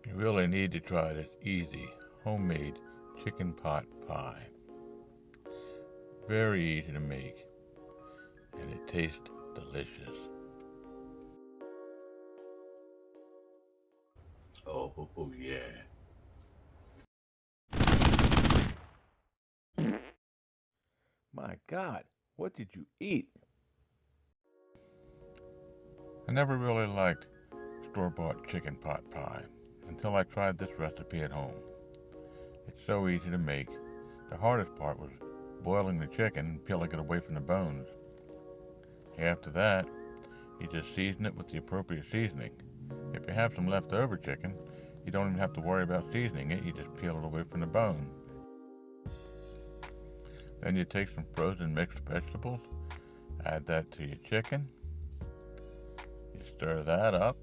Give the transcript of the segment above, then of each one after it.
You really need to try this easy, homemade chicken pot pie. Very easy to make, and it tastes delicious. Oh yeah. My God, what did you eat? I never really liked store-bought chicken pot pie until I tried this recipe at home. It's so easy to make. The hardest part was boiling the chicken and peeling it away from the bones. After that, you just season it with the appropriate seasoning. If you have some leftover chicken, you don't even have to worry about seasoning it, you just peel it away from the bone. Then you take some frozen mixed vegetables, add that to your chicken, you stir that up,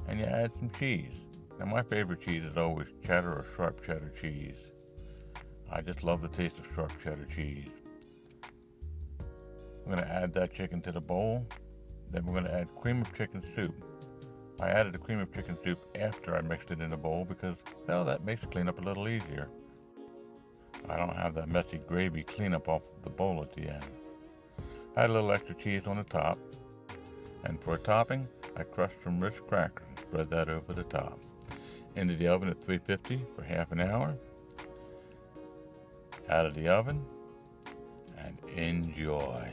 and you add some cheese. Now my favorite cheese is always cheddar or sharp cheddar cheese. I just love the taste of sharp cheddar cheese. I'm going to add that chicken to the bowl. Then we're going to add cream of chicken soup. I added the cream of chicken soup after I mixed it in the bowl because, well, that makes cleanup a little easier. I don't have that messy gravy cleanup off the bowl at the end. Add a little extra cheese on the top. And for a topping, I crushed some Ritz crackers and spread that over the top. Into the oven at 350 for half an hour. Out of the oven and enjoy.